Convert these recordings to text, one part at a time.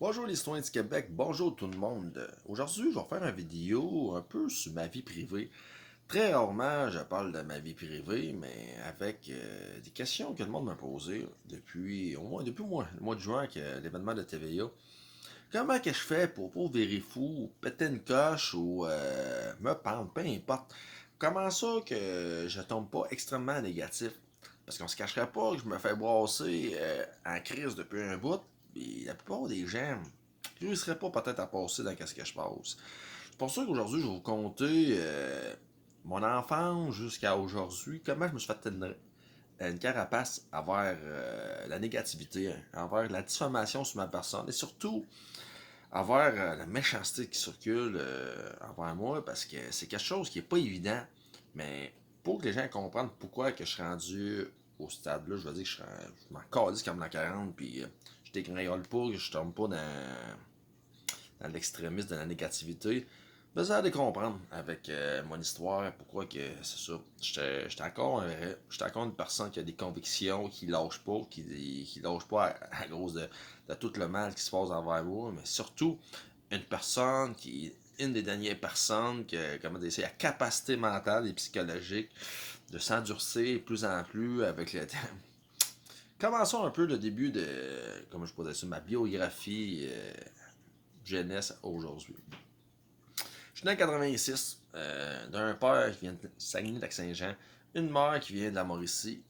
Bonjour les citoyens du Québec, bonjour tout le monde. Aujourd'hui, je vais faire une vidéo un peu sur ma vie privée. Très rarement, je parle de ma vie privée, mais avec des questions que le monde m'a posées depuis au moins depuis le mois de juin, que l'événement de TVA. Comment que je fais pour pas virer fou, ou péter une coche ou me pendre, peu importe. Comment ça que je tombe pas extrêmement négatif? Parce qu'on se cacherait pas que je me fais brasser en crise depuis un bout, et la plupart des gens ne réussiraient pas peut-être à passer dans ce que je passe. C'est pour ça qu'aujourd'hui, je vais vous conter mon enfance jusqu'à aujourd'hui, comment je me suis fait une carapace envers la négativité, envers la diffamation sur ma personne et surtout avoir la méchanceté qui circule envers moi parce que c'est quelque chose qui est pas évident. Mais pour que les gens comprennent pourquoi que je suis rendu au stade là, je veux dire que je m'en calisse comme la 40 puis je dégringole pas, que je tombe pas dans l'extrémisme de la négativité. Ben, ça allez comprendre avec mon histoire, pourquoi que c'est ça. J'étais encore une personne qui a des convictions, qui lâche pas, qui lâche pas à cause de tout le mal qui se passe envers moi, mais surtout une personne qui est une des dernières personnes qui a, comment dire, la capacité mentale et psychologique de s'endurcir plus en plus avec le temps. Commençons un peu le début de, comment je pourrais dire ça, ma biographie jeunesse aujourd'hui. Je suis né en 86, d'un père qui vient de Saguenay-Lac-Saint-Jean, une mère qui vient de la Mauricie,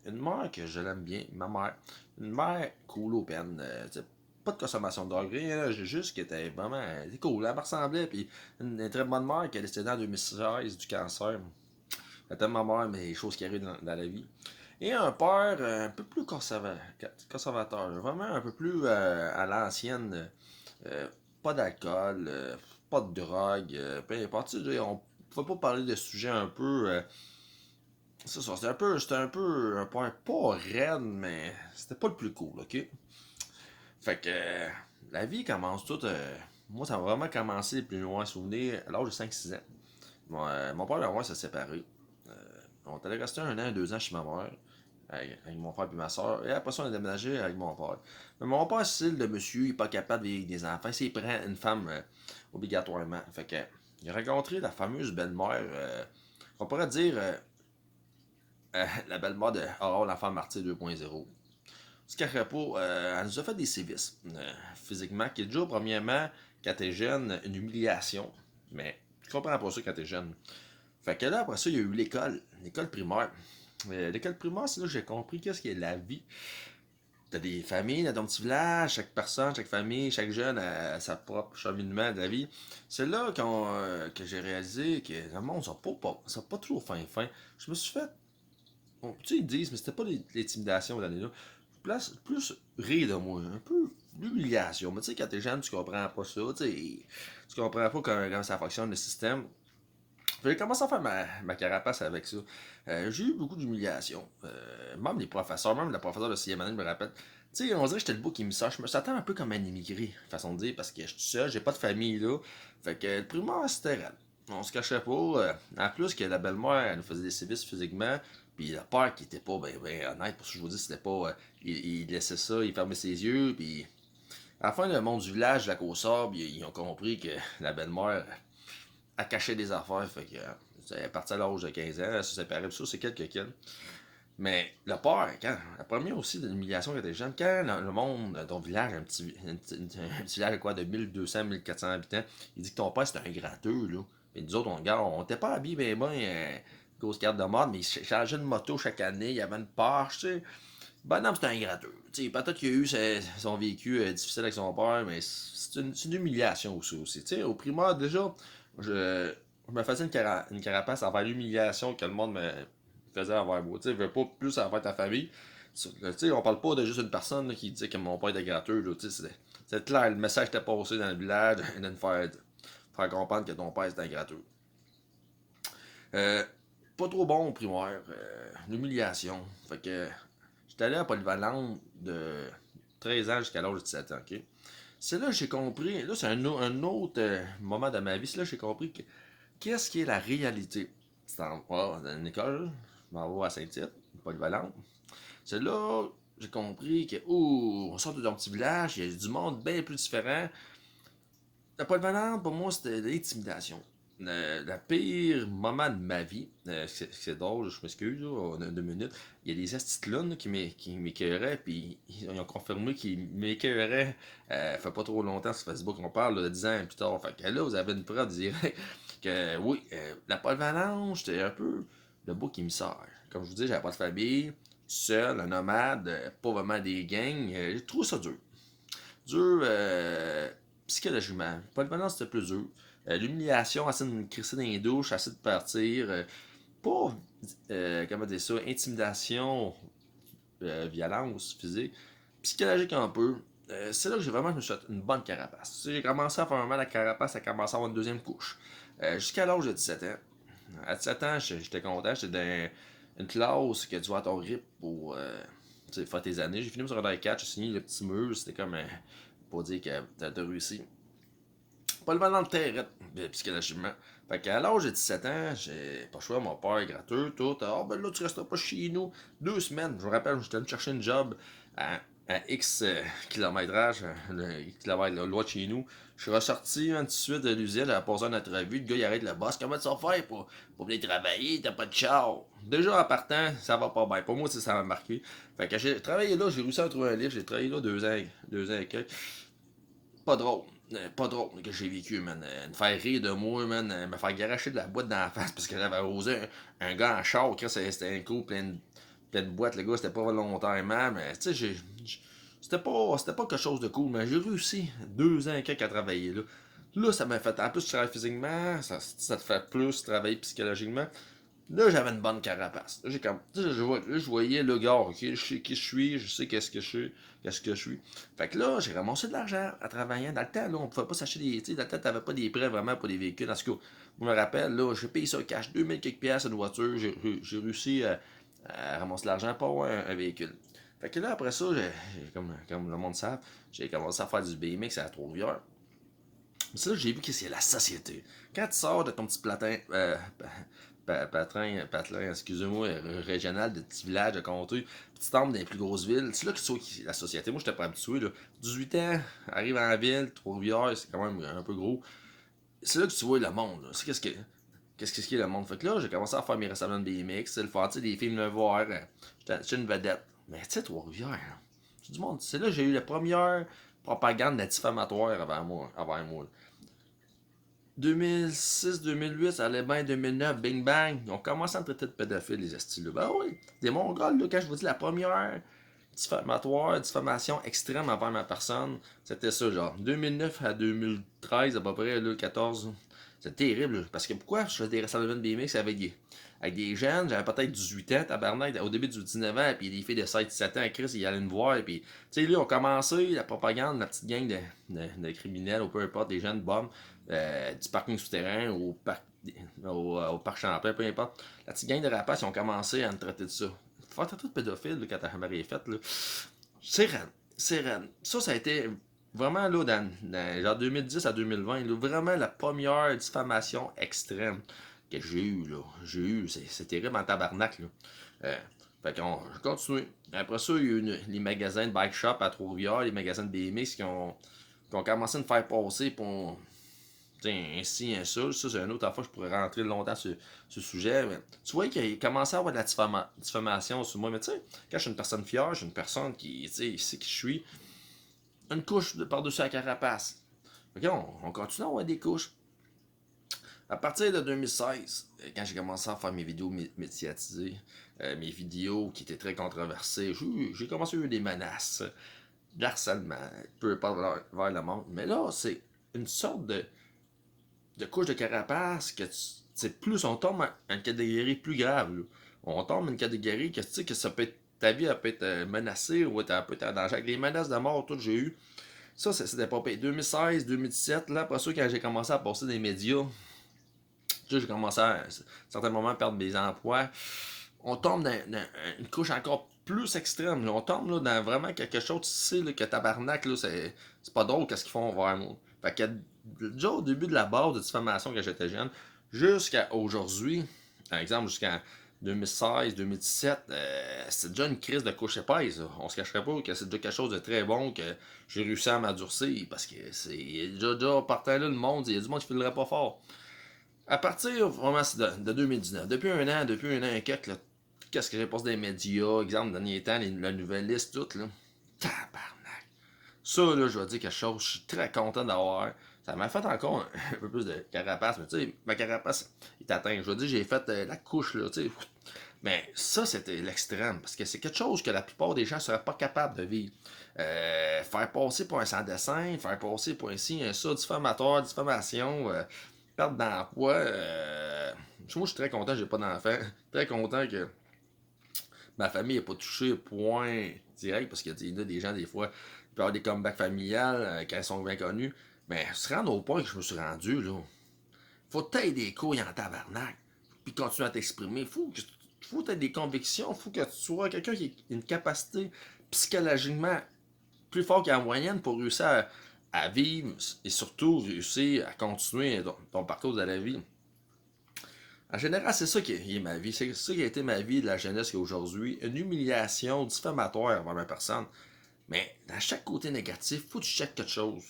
une mère que je l'aime bien, ma mère, une mère cool au peine, pas de consommation de drogue, rien, j'ai juste qu'elle était vraiment cool, elle me ressemblait, puis une très bonne mère qui est décédée en 2016 du cancer. Elle était ma mère, mais les choses qui arrivent dans la vie. Et un père un peu plus conservateur, vraiment un peu plus à l'ancienne, euh, pas d'alcool, pas de drogue, peu importe. On ne pouvait pas parler de sujets un peu. C'est ça, c'était un peu un point pas raide, mais c'était pas le plus cool, ok? Fait que la vie commence toute. Moi, ça a vraiment commencé les plus loin souvenirs à l'âge de 5-6 ans. Mon père et moi s'est séparés. Euh, on est allé rester 1 an, 2 ans chez ma mère, avec mon frère et ma soeur. Et après ça, on a déménagé avec mon père. Mais mon père, style de monsieur, il est pas capable de vivre avec des enfants. Il prend une femme obligatoirement. Fait que, il a rencontré la fameuse belle-mère, on pourrait dire la belle-mère de Aurore, l'enfant martyr 2.0. Ce qu'elle ferait pas, elle nous a fait des sévices physiquement, qui est déjà, premièrement, quand t'es jeune, une humiliation. Mais tu comprends pas ça quand t'es jeune. Fait que là, après ça, il y a eu l'école primaire. L'école primaire, c'est là que j'ai compris qu'est-ce qu'est la vie. T'as des familles dans ton petit village, chaque personne, chaque famille, chaque jeune a sa propre cheminement de la vie. C'est là que j'ai réalisé que le monde, ça pas toujours fin. Je me suis fait. Bon, tu sais, ils disent, mais c'était pas l'intimidation l'année-là. Plus rire de moi, un peu l'humiliation. Mais tu sais, quand t'es jeune, tu comprends pas ça. Tu comprends pas comment ça fonctionne le système. J'ai commencé à faire ma carapace avec ça. J'ai eu beaucoup d'humiliation. Même les professeurs, même le professeur de 6e année me rappelle. Tu sais, on dirait que j'étais le bouc qui me sache. Je me sentais un peu comme un immigré, façon de dire, parce que je suis seul, j'ai pas de famille là. Fait que le primaire, c'était raide. On se cachait pas. En plus que la belle-mère, elle nous faisait des sévices physiquement. Puis le père qui était pas ben honnête, pour ce que je vous dis, c'était pas. Il laissait ça, il fermait ses yeux, puis. À la fin, le monde du village, de la Côte-Sable, ils ont compris que la belle-mère, à cacher des affaires. Fait que c'est parti à l'âge de 15 ans, elle se séparait, ça, c'est quelques kills. Mais le père, quand, la première aussi de l'humiliation quand t'es jeune, quand le monde, ton village, un petit village quoi, de 1200, 1400 habitants, il dit que ton père c'est un gratteux, là. Et nous autres, on était pas habillés ben, grosse carte de mode, mais il changeait de moto chaque année, il y avait une Porsche, tu sais. Ben non, c'était un gratteux. T'sais, peut-être qu'il a eu son vécu difficile avec son père, mais c'est une humiliation aussi. T'sais, au primaire, déjà, je, je me faisais une carapace envers l'humiliation que le monde me faisait envers moi. Tu sais, je veux pas plus envers ta famille. T'sais, on parle pas de juste une personne là, qui dit que mon père était gratteux. C'est clair, le message était passé dans le village de nous faire comprendre que ton père c'était un gratteux. Euh, Pas trop bon au primaire. L'humiliation. Fait que j'étais allé à Polyvalente de 13 ans jusqu'à l'âge de 17 ans. Ok. C'est là que j'ai compris. Là, c'est un autre moment de ma vie. C'est là que j'ai compris que qu'est-ce qui est la réalité. C'est dans une école. Je m'en vais à Saint-Tite, Polyvalente. C'est là. j'ai compris que, ouh, on sort de ton petit village, il y a du monde bien plus différent. La polyvalente, pour moi, c'était l'intimidation. Le pire moment de ma vie, c'est drôle, je m'excuse, là, on a 2 minutes. Il y a des astuces clowns qui m'écœuraient, puis ils ont confirmé qu'ils m'écœuraient. Fait pas trop longtemps sur Facebook, on parle de 10 ans plus tard. Fait que là, vous avez une preuve directe que oui, la polyvalence, j'étais un peu le beau qui me sort. Comme je vous dis, j'avais pas de famille, seul, un nomade, pas vraiment des gangs. J'ai trouvé ça dur. Dur psychologiquement. Pas de balance, c'était plus dur. L'humiliation, assez de me crisser dans les douches, assez de partir. Pas, comment dire ça, intimidation, violence physique. Psychologique un peu. C'est là que j'ai vraiment je me suis fait une bonne carapace. J'ai commencé à faire un mal à la carapace, ça a commencé à avoir une deuxième couche. Jusqu'à l'âge de 17 ans. À 17 ans, j'étais content, j'étais dans une classe que tu vas à ton rythme pour faire tes années. J'ai fini mon secondaire 4, j'ai signé le petit mur, c'était comme pour dire que t'as réussi. Pas le vent dans le terrain, psychologiquement. Fait qu'à l'âge de 17 ans, j'ai pas le choix, mon père est gratteux, tout. Ah, ben là, tu resteras pas chez nous 2 semaines. Je me rappelle, j'étais allé chercher une job à X kilométrage, le kilomètre loin de chez nous. Je suis ressorti tout de suite de l'usine, j'avais posé une entrevue. Le gars, il arrête le boss. Comment tu vas faire pour venir travailler? T'as pas de char. Déjà, en partant, ça va pas bien. Pour moi, ça m'a marqué. Fait que j'ai travaillé là, j'ai réussi à trouver un livre. J'ai travaillé là 2 ans et quelques. Pas drôle. Pas drôle que j'ai vécu, man. Me faire rire de moi, man. Me faire garocher de la boîte dans la face parce que j'avais osé un gars en char. C'était un coup plein de boîtes. Le gars, c'était pas volontairement. Mais tu sais, c'était pas quelque chose de cool. Mais j'ai réussi 2 ans et quelques à travailler là. Là, ça m'a fait. En plus, tu travailles physiquement. Ça te fait plus travailler psychologiquement. Là, j'avais une bonne carapace. Là, j'ai comme, je voyais le gars, ok, je sais qui je suis, je sais qu'est-ce que je suis. Fait que là, j'ai ramassé de l'argent à travailler. Dans le temps, là, on pouvait pas s'acheter des, tu sais, dans le temps, t'avais pas des prêts vraiment pour des véhicules. En tout cas, je me rappelle, là, j'ai payé ça cash, 2000 quelques piastres une voiture, j'ai réussi à ramasser de l'argent pour avoir un véhicule. Fait que là, après ça, comme le monde savent, j'ai commencé à faire du BMX à Trois-Rivières. C'est là que j'ai vu que c'est la société. Quand tu sors de ton petit patelin, excusez-moi, régional, de petits villages, de comté, puis tu tombes dans les plus grosses villes, c'est là que tu vois la société. Moi, j'étais pas habitué, là. 18 ans, arrive en ville, Trois-Rivières, c'est quand même un peu gros. C'est là que tu vois le monde, là. C'est qu'est-ce qui est le monde. Fait que là, j'ai commencé à faire mes rassemblements de BMX, c'est le faire, tu sais, des films me voir, j'étais une vedette. Mais tu sais, Trois-Rivières, là, c'est du monde. C'est là que j'ai eu la première propagande diffamatoire avant moi. 2006-2008, ça allait bien, 2009, bing bang. Ils ont commencé à me traiter de pédophile, les estiles. Ben oui, des mongols, là, quand je vous dis la première diffamation extrême envers ma personne, c'était ça, genre 2009 à 2013, à peu près, là, 14. C'est terrible, là, parce que pourquoi je faisais des rassemblements de BMX avec des jeunes, j'avais peut-être 18 ans, tabarnak, au début du 19 ans, puis des filles de 7 ans, Chris, ils allaient me voir, puis, tu sais, là, on commencé la propagande, la petite gang de criminels, ou peu importe, des jeunes bombes, du parking souterrain au parc Champlain, peu importe. La petite gang de rapaces, ils ont commencé à me traiter de ça. Faire traiter de pédophile, là, quand ta mère est faite, là, c'est raide. C'est raide. Ça a été vraiment, là, dans genre 2010 à 2020, là, vraiment la première diffamation extrême que j'ai eue, là. C'est terrible en tabarnak, là. Euh, fait qu'on continue. Après ça, il y a eu les magasins de bike shop à Trois-Rivières, les magasins de BMX qui ont commencé à me faire passer pour ainsi, ça. Ça, c'est une autre fois, je pourrais rentrer longtemps sur ce sujet. Mais tu vois qu'il commençait à avoir de la diffamation sur moi. Mais tu sais, quand je suis une personne fière, je suis une personne qui sait qui je suis. Une couche par-dessus la carapace. Ok, on continue à avoir des couches. À partir de 2016, quand j'ai commencé à faire mes vidéos médiatisées, mes vidéos qui étaient très controversées, j'ai commencé à avoir des menaces, de harcèlement, peu importe vers le monde. Mais là, c'est une sorte de couche de carapace que plus on tombe en une catégorie plus grave. Là. On tombe en une catégorie que tu sais que ça peut être ta vie elle peut être menacée ou elle peut être en danger. Avec les menaces de mort, tout que j'ai eu. Ça, c'était pas payé. 2016, 2017, là, après ça, quand j'ai commencé à passer des médias, j'ai commencé à certains moments à perdre mes emplois. On tombe dans une couche encore plus extrême. Là. On tombe là, dans vraiment quelque chose, tu sais, là, que tabarnak, là, c'est pas drôle qu'est-ce qu'ils font envers moi. Fait que déjà au début de la base de diffamation quand j'étais jeune, jusqu'à aujourd'hui, par exemple, jusqu'à 2016, 2017, c'est déjà une crise de couche épaisse. Là. On se cacherait pas que c'est déjà quelque chose de très bon que j'ai réussi à m'adoucir parce que c'est déjà partant là le monde, il y a du monde qui filerait pas fort. À partir vraiment de 2019, depuis un an et quelques, là, qu'est-ce que j'ai passé dans les médias, exemple, dernier temps, la nouvelle liste, tout, là. Tabarnak. Ça, là, je vais dire quelque chose, je suis très content d'avoir. Ça m'a fait encore un peu plus de carapace, mais tu sais, ma carapace est atteinte. Je veux dire, j'ai fait la couche, là, tu sais. Mais ça, c'était l'extrême, parce que c'est quelque chose que la plupart des gens ne seraient pas capables de vivre. Faire passer pour un sans-dessin, faire passer pour un ci, un ça, diffamatoire, diffamation, perte d'emploi. Moi, je suis très content, j'ai pas d'enfant. Très content que ma famille n'est pas touchée, point direct, parce qu'il y a des gens, des fois, qui peuvent avoir des comebacks familiales quand ils sont bien connus. Mais se rendre au point que je me suis rendu, là, faut tailler des couilles en tabarnak, puis continuer à t'exprimer. Faut que tu aies des convictions, faut que tu sois quelqu'un qui a une capacité psychologiquement plus forte qu'en moyenne pour réussir à vivre et surtout réussir à continuer ton parcours de la vie. En général, c'est ça qui est ma vie. C'est ça qui a été ma vie de la jeunesse qu'aujourd'hui. Une humiliation diffamatoire envers ma personne. Mais dans chaque côté négatif, faut que tu checkes quelque chose.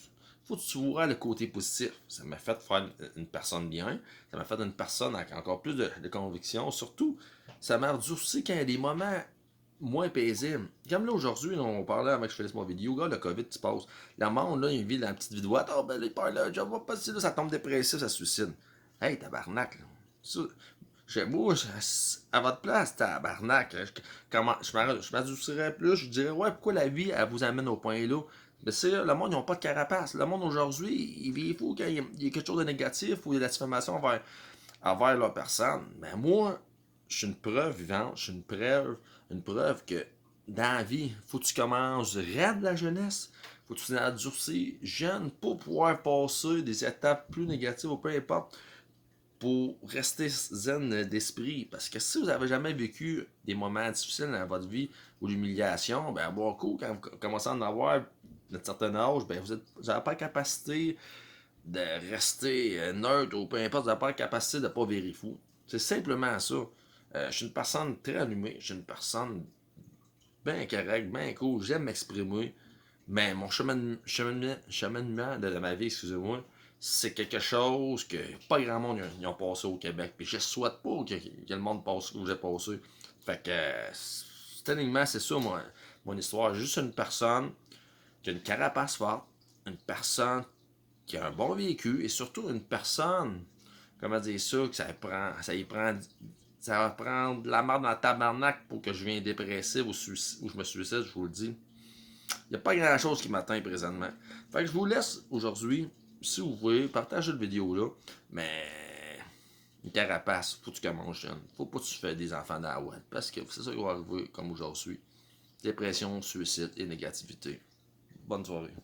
Faut que tu vois le côté positif. Ça m'a fait faire une personne bien. Ça m'a fait une personne avec encore plus de conviction. Surtout, ça m'a endurci quand il y a des moments moins paisibles. Comme là aujourd'hui, là, on parlait avant que je fasse mon vidéo, gars, le COVID, tu passes. Le monde, là, il vit dans la petite vidéo. Ah, ben, les pères, là, je vais passer là, ça tombe dépressif, ça se suicide. Hey, tabarnak, là. Ça, moi, à votre place, tabarnak, je m'adoucirais plus, je dirais, ouais, pourquoi la vie, elle vous amène au point là? Mais c'est le monde, ils n'ont pas de carapace. Le monde aujourd'hui, il vit fou quand il y a quelque chose de négatif ou il y a de la diffamation envers leur personne. Mais moi, je suis une preuve vivante, je suis une preuve que dans la vie, faut que tu commences raide la jeunesse, faut que tu t'endurcis jeune pour pouvoir passer des étapes plus négatives ou peu importe pour rester zen d'esprit. Parce que si vous n'avez jamais vécu des moments difficiles dans votre vie ou l'humiliation, ben à boire coup, quand vous commencez à en avoir d'un certain âge, ben vous n'avez pas la capacité de rester neutre ou peu importe, vous n'avez pas la capacité de ne pas virer fou. C'est simplement ça. Je suis une personne très allumée, je suis une personne bien correcte, bien cool, j'aime m'exprimer, mais mon cheminement de ma vie, excusez-moi, c'est quelque chose que pas grand monde y ont passé au Québec. Puis je souhaite pas que le monde passe où j'ai passé. Fait que, techniquement, c'est ça mon histoire. Juste une personne qui a une carapace forte, une personne qui a un bon vécu et surtout une personne, comment dire ça, que ça va prendre de la merde dans la tabarnak pour que je vienne dépressif ou je me suicide, je vous le dis. Il n'y a pas grand chose qui m'atteint présentement. Fait que je vous laisse aujourd'hui. Si vous voulez, partagez la vidéo là. Mais une carapace, faut que tu commences jeune. Faut pas que tu fais des enfants dans la web. Parce que c'est ça qui va arriver comme aujourd'hui. Dépression, suicide et négativité. Bonne soirée.